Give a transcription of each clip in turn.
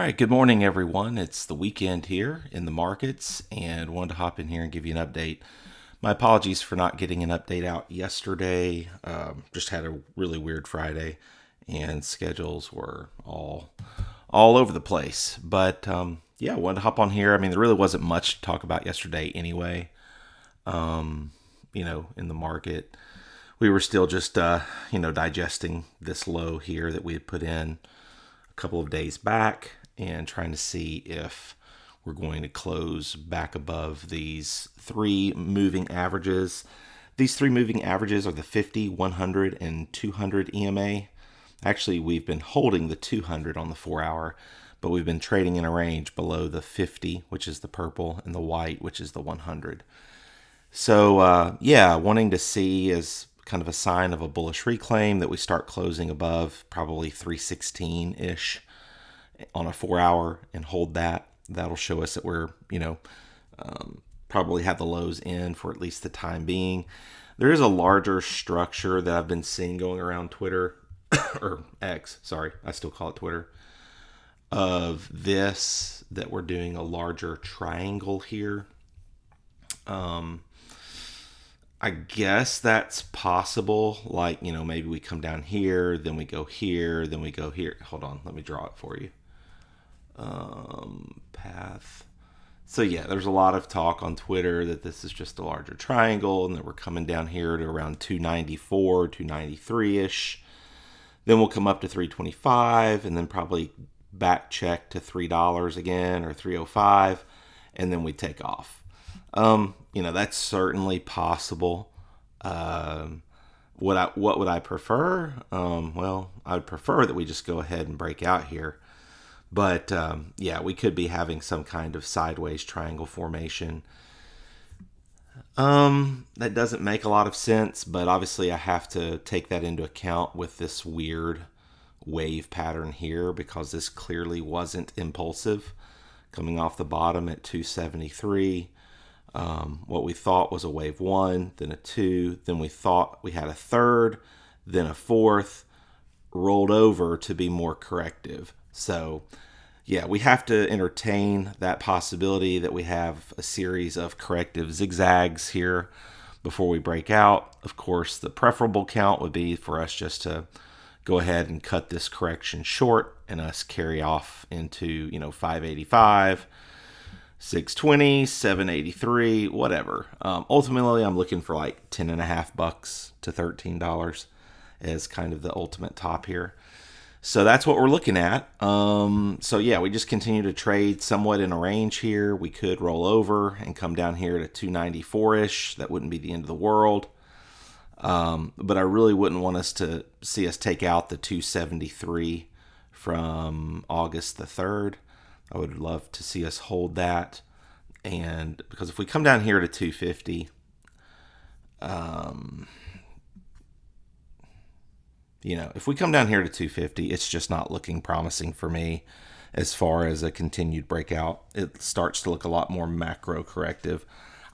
All right, good morning, everyone. It's the weekend here in the markets and wanted to hop in here and give you an update. My apologies for not getting an update out yesterday. Just had a really weird Friday and schedules were all over the place. But yeah, I wanted to hop on here. I mean, there really wasn't much to talk about yesterday anyway. In the market, we were still just digesting this low here that we had put in a couple of days back and trying to see if we're going to close back above these three moving averages. These three moving averages are the 50, 100, and 200 EMA. Actually, we've been holding the 200 on the 4-hour, but we've been trading in a range below the 50, which is the purple, and the white, which is the 100. So, wanting to see as kind of a sign of a bullish reclaim that we start closing above probably 316-ish on a 4-hour and hold that. That'll show us that we're, probably have the lows in for at least the time being. There is a larger structure that I've been seeing going around Twitter, or X, sorry, I still call it Twitter, of this, that we're doing a larger triangle here. I guess that's possible. Like, maybe we come down here, then we go here, then we go here. Hold on, let me draw it for you. Path. So yeah, there's a lot of talk on Twitter that this is just a larger triangle and that we're coming down here to around 294, 293-ish. Then we'll come up to 325 and then probably back check to $3 again or 305 and then we take off. That's certainly possible. What would I prefer? I would prefer that we just go ahead and break out here. But we could be having some kind of sideways triangle formation. That doesn't make a lot of sense, but obviously I have to take that into account with this weird wave pattern here because this clearly wasn't impulsive. Coming off the bottom at 273. What we thought was a wave 1, then a 2, then we thought we had a third, then a fourth, rolled over to be more corrective. So, yeah, we have to entertain that possibility that we have a series of corrective zigzags here before we break out. Of course, the preferable count would be for us just to go ahead and cut this correction short and us carry off into, 585, 620, 783, whatever. Ultimately, I'm looking for like $10.50 to $13 as kind of the ultimate top here. So that's what we're looking at. We just continue to trade somewhat in a range here. We could roll over and come down here to 294-ish. That wouldn't be the end of the world. But I really wouldn't want us to see us take out the 273 from August the 3rd. I would love to see us hold that. And because if we come down here to 250, if we come down here to 250, it's just not looking promising for me as far as a continued breakout. It starts to look a lot more macro corrective.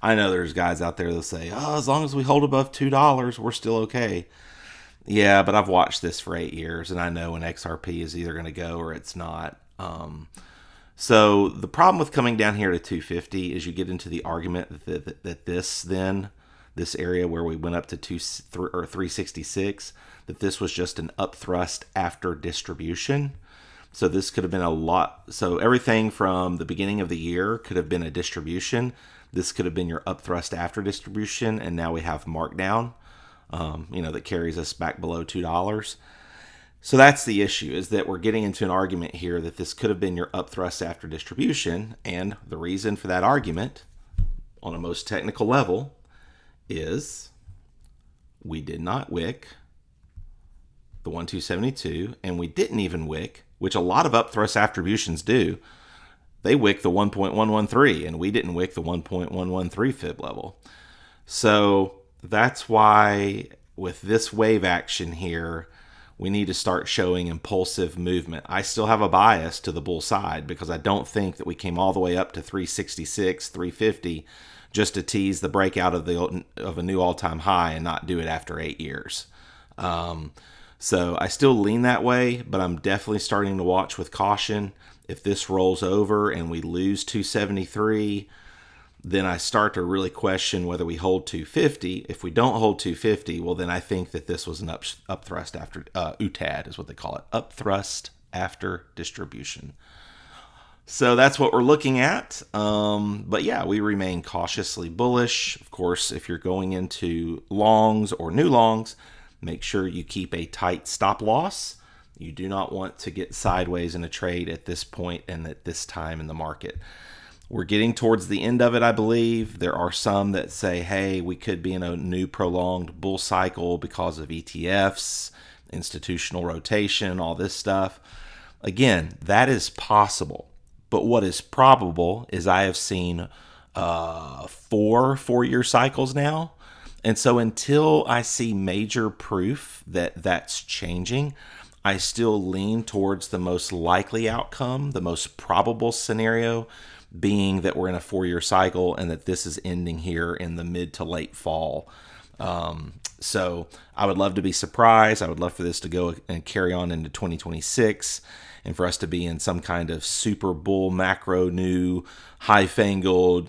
I know there's guys out there that say, as long as we hold above $2, we're still okay. Yeah, but I've watched this for 8 years, and I know when XRP is either going to go or it's not. So the problem with coming down here to 250 is you get into the argument that this area where we went up to 366, that this was just an upthrust after distribution. So this could have been a lot. So everything from the beginning of the year could have been a distribution. This could have been your upthrust after distribution, and now we have markdown, that carries us back below $2. So that's the issue, is that we're getting into an argument here that this could have been your upthrust after distribution, and the reason for that argument, on a most technical level, is we did not wick the 1272, and we didn't even wick, which a lot of upthrust attributions do. They wick the 1.113, and we didn't wick the 1.113 fib level. So that's why with this wave action here, we need to start showing impulsive movement. I still have a bias to the bull side because I don't think that we came all the way up to 366, 350 just to tease the breakout of a new all-time high and not do it after 8 years. So I still lean that way, but I'm definitely starting to watch with caution. If this rolls over and we lose 273, then I start to really question whether we hold 250. If we don't hold 250, well, then I think that this was an up thrust after UTAD is what they call it, up thrust after distribution. So that's what we're looking at. But yeah, we remain cautiously bullish. Of course, if you're going into longs or new longs, make sure you keep a tight stop loss. You do not want to get sideways in a trade at this point and at this time in the market. We're getting towards the end of it, I believe. There are some that say, hey, we could be in a new prolonged bull cycle because of ETFs, institutional rotation, all this stuff. Again, that is possible. But what is probable is I have seen 4-year cycles now. And so until I see major proof that that's changing, I still lean towards the most likely outcome, the most probable scenario being that we're in a 4-year cycle and that this is ending here in the mid to late fall. So I would love to be surprised. I would love for this to go and carry on into 2026 and for us to be in some kind of super bull macro new high-fangled,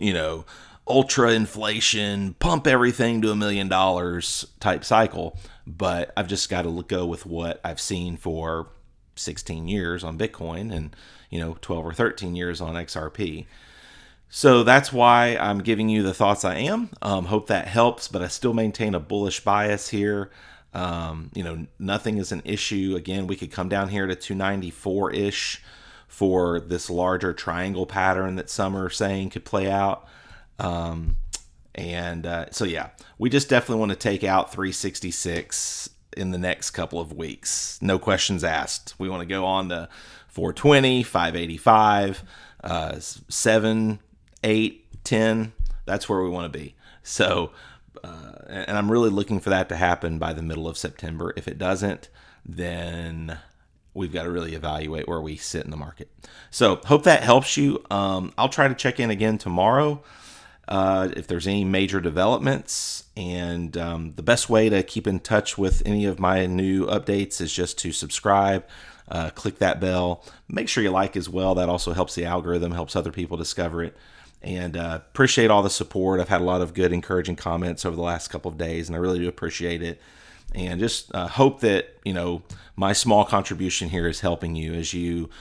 ultra inflation, pump everything to $1 million type cycle. But I've just got to go with what I've seen for 16 years on Bitcoin and 12 or 13 years on XRP. So that's why I'm giving you the thoughts I am. Hope that helps, but I still maintain a bullish bias here. Nothing is an issue. Again, we could come down here to 294-ish for this larger triangle pattern that some are saying could play out. So yeah, we just definitely want to take out 366 in the next couple of weeks. No questions asked. We want to go on to 420, 585, 7, 8, 10. That's where we want to be. So, and I'm really looking for that to happen by the middle of September. If it doesn't, then we've got to really evaluate where we sit in the market. So hope that helps you. I'll try to check in again tomorrow if there's any major developments. And the best way to keep in touch with any of my new updates is just to subscribe, click that bell. Make sure you like as well. That also helps the algorithm, helps other people discover it. And appreciate all the support. I've had a lot of good, encouraging comments over the last couple of days, and I really do appreciate it. And just hope that, my small contribution here is helping you as you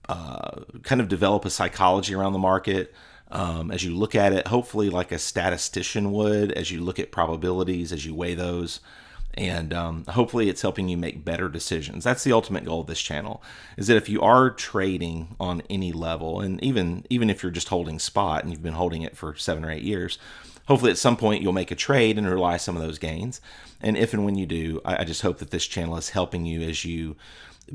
kind of develop a psychology around the market. As you look at it, hopefully like a statistician would, as you look at probabilities, as you weigh those, and hopefully it's helping you make better decisions. That's the ultimate goal of this channel, is that if you are trading on any level, and even if you're just holding spot and you've been holding it for 7 or 8 years, hopefully at some point you'll make a trade and realize some of those gains. And if and when you do, I just hope that this channel is helping you as you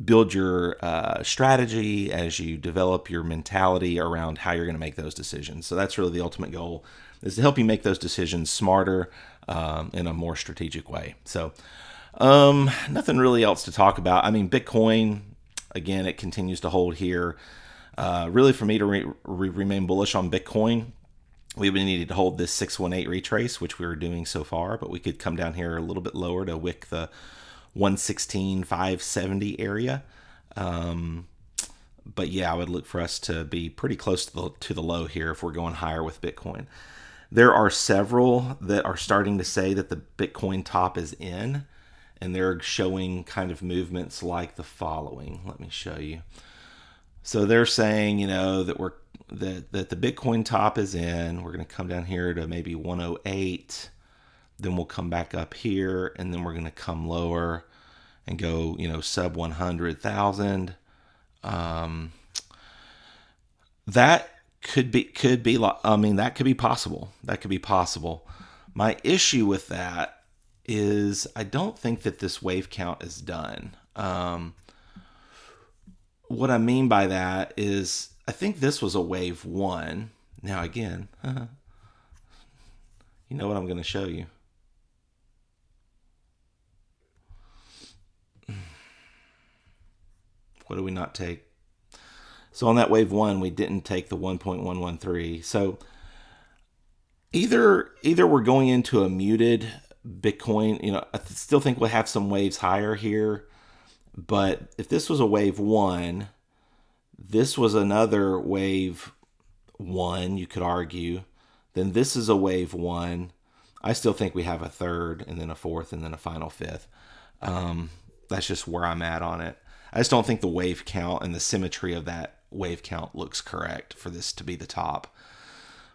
build your strategy, as you develop your mentality around how you're going to make those decisions. So that's really the ultimate goal, is to help you make those decisions smarter in a more strategic way. So nothing really else to talk about. I mean, Bitcoin, again, it continues to hold here. Really, for me to remain bullish on Bitcoin, we would need to hold this 618 retrace, which we were doing so far, but we could come down here a little bit lower to wick the 116,570 area. But yeah, I would look for us to be pretty close to the low here if we're going higher with Bitcoin. There are several that are starting to say that the Bitcoin top is in, and they're showing kind of movements like the following. Let me show you. So they're saying, that the Bitcoin top is in. We're going to come down here to maybe 108. Then we'll come back up here, and then we're going to come lower and go, sub 100,000. That could be that could be possible. That could be possible. My issue with that is I don't think that this wave count is done. What I mean by that is I think this was a wave 1. Now again, you know what I'm going to show you. What do we not take? So on that wave 1, we didn't take the 1.113. So either we're going into a muted Bitcoin, I still think we'll have some waves higher here. But if this was a wave 1, This was another wave one, you could argue. Then this is a wave one. I still think we have a third and then a fourth and then a final fifth. That's just where I'm at on it. I just don't think the wave count and the symmetry of that wave count looks correct for this to be the top.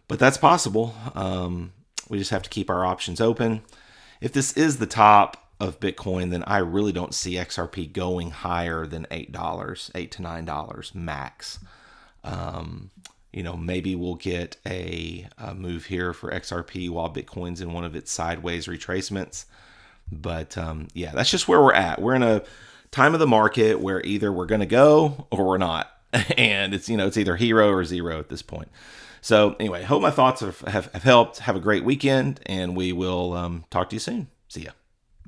But that's possible. We just have to keep our options open. If this is the top of Bitcoin, then I really don't see XRP going higher than $8, $8 to $9 max. Maybe we'll get a move here for XRP while Bitcoin's in one of its sideways retracements. But yeah, that's just where we're at. We're in a time of the market where either we're going to go or we're not. And it's either hero or zero at this point. So anyway, hope my thoughts have helped. Have a great weekend, and we will talk to you soon. See ya.